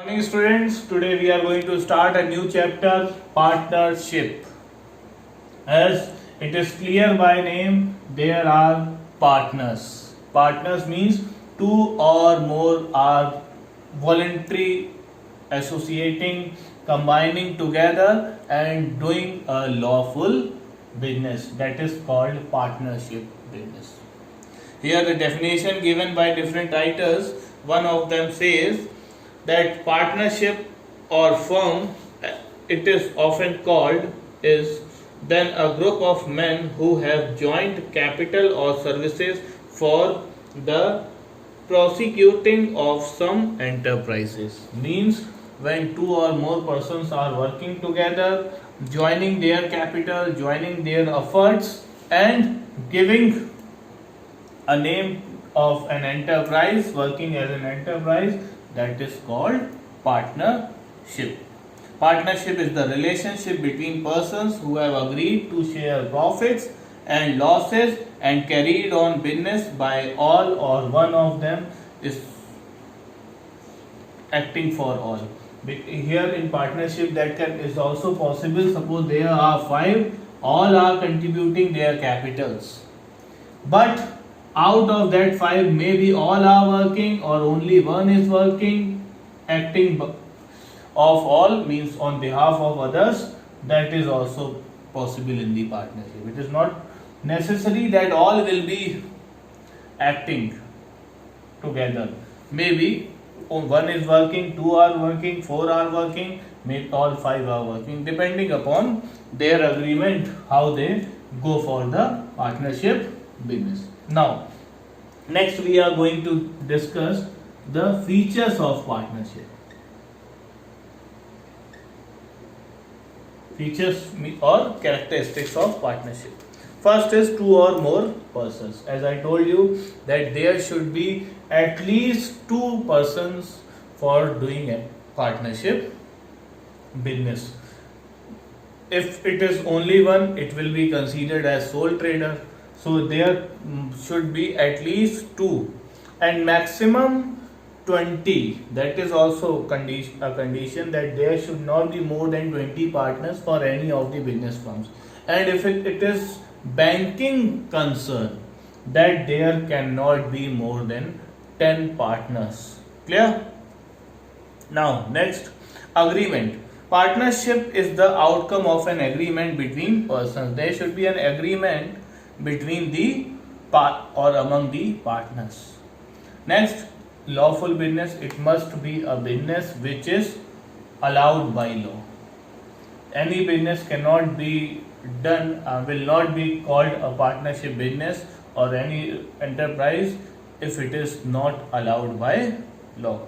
Morning students, today we are going to start a new chapter, partnership. As it is clear by name, there are partners. Partners means two or more are voluntary associating, combining together and doing a lawful business. That is called partnership business. Here the definition given by different writers, one of them says that partnership or firm, it is often called, is then a group of men who have joined capital or services for the prosecuting of some enterprises. Means when two or more persons are working together, joining their capital, joining their efforts, and giving a name of an enterprise, working as an enterprise, that is called partnership. Partnership is the relationship between persons who have agreed to share profits and losses and carried on business by all or one of them is acting for all. Here in partnership that is also possible. Suppose there are five, all are contributing their capitals. But out of that five, maybe all are working or only one is working, acting of all means on behalf of others. That is also possible in the partnership. It is not necessary that all will be acting together. Maybe one is working, two are working, four are working, maybe all five are working, depending upon their agreement how they go for the partnership business. Now, next we are going to discuss the features of partnership. Features or characteristics of partnership. First is two or more persons. As I told you that there should be at least two persons for doing a partnership business. If it is only one, it will be considered as sole trader. So there should be at least two and maximum 20. That is also a condition that there should not be more than 20 partners for any of the business firms. And if it is banking concern, that there cannot be more than 10 partners. Clear? Now next, agreement. Partnership is the outcome of an agreement between persons. There should be an agreement between the or among the partners. Next, lawful business. It must be a business which is allowed by law. Any business cannot be done, will not be called a partnership business or any enterprise if it is not allowed by law.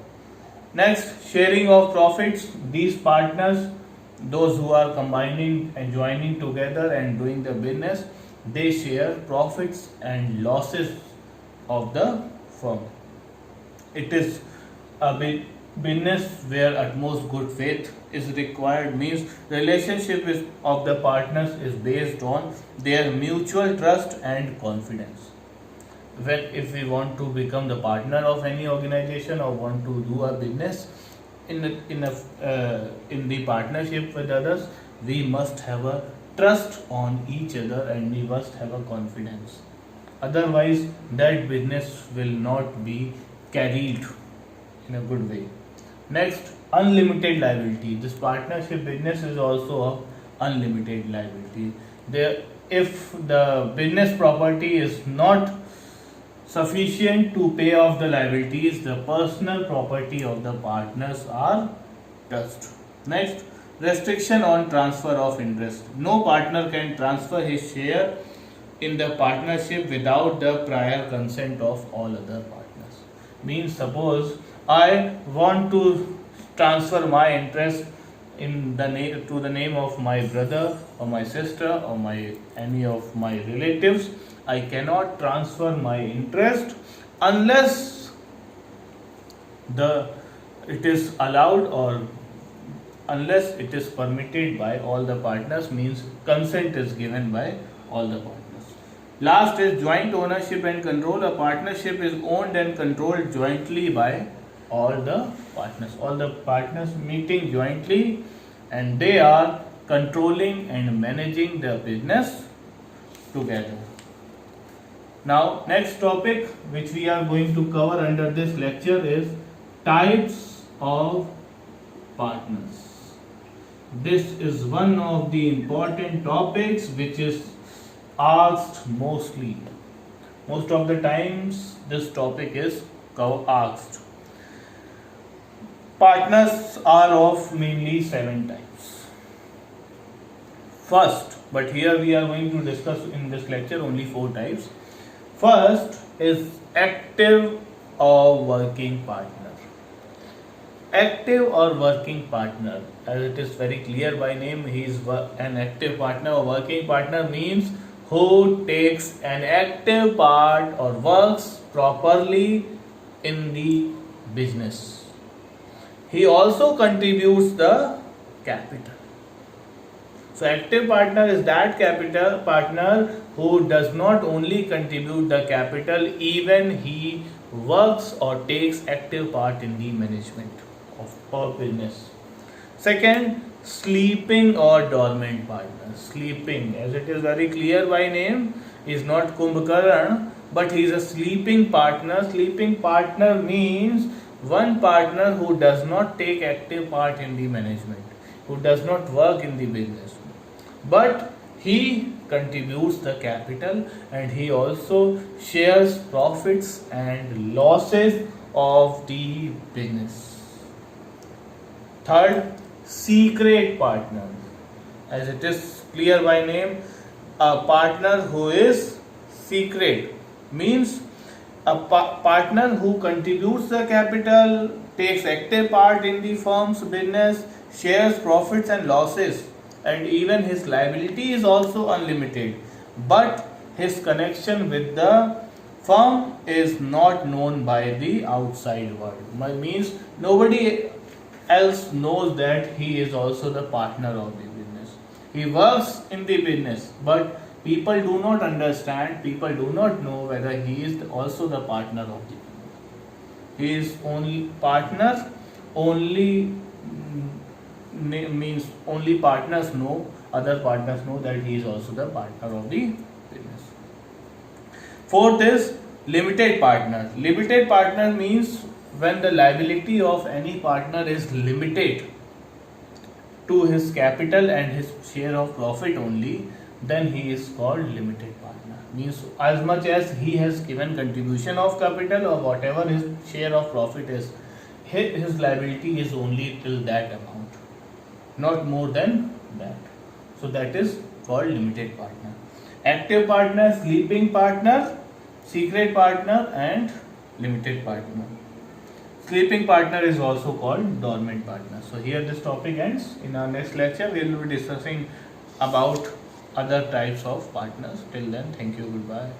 Next, sharing of profits. These partners, those who are combining and joining together and doing the business, they share profits and losses of the firm. It is a business where utmost good faith is required, means relationship of the partners is based on their mutual trust and confidence. When if we want to become the partner of any organization or want to do a business in the partnership with others, we must have a trust on each other and we must have a confidence. Otherwise, that business will not be carried in a good way. Next, unlimited liability. This partnership business is also of unlimited liability. If the business property is not sufficient to pay off the liabilities, the personal property of the partners are touched. Next, restriction on transfer of interest. No partner can transfer his share in the partnership without the prior consent of all other partners. Means suppose I want to transfer my interest in the name to the name of my brother or my sister or any of my relatives. I cannot transfer my interest unless it is allowed or unless it is permitted by all the partners, means consent is given by all the partners. Last is joint ownership and control. A partnership is owned and controlled jointly by all the partners meeting jointly, and they are controlling and managing the business together. Now, next topic which we are going to cover under this lecture is types of partners. This is one of the important topics which is asked mostly. Most of the times this topic is asked. Partners are of mainly 7 types. First, but here we are going to discuss in this lecture only 4 types. First is active or working partner. Active or working partner, as it is very clear by name, he is an active partner or working partner means who takes an active part or works properly in the business. He also contributes the capital. So active partner is that capital partner who does not only contribute the capital, even he works or takes active part in the management of our business. Second, sleeping or dormant partner. Sleeping, as it is very clear by name, is not Kumbhkarna, but he is a sleeping partner. Sleeping partner means one partner who does not take active part in the management, who does not work in the business, but he contributes the capital and he also shares profits and losses of the business. Third, secret partner. As it is clear by name, a partner who is secret means a partner who contributes the capital, takes active part in the firm's business, shares profits and losses, and even his liability is also unlimited, but his connection with the firm is not known by the outside world. Means nobody else knows that he is also the partner of the business. He works in the business, but people do not understand, people do not know whether he is also the partner of the business. He is only partner, only means only partners know, other partners know that he is also the partner of the business. Fourth is limited partner. Limited partner means when the liability of any partner is limited to his capital and his share of profit only, then he is called limited partner. Means as much as he has given contribution of capital or whatever his share of profit is, his liability is only till that amount, not more than that. So that is called limited partner. Active partner, sleeping partner, secret partner and limited partner. Sleeping partner is also called dormant partner. So here this topic ends. In our next lecture we will be discussing about other types of partners. Till then, thank you, goodbye.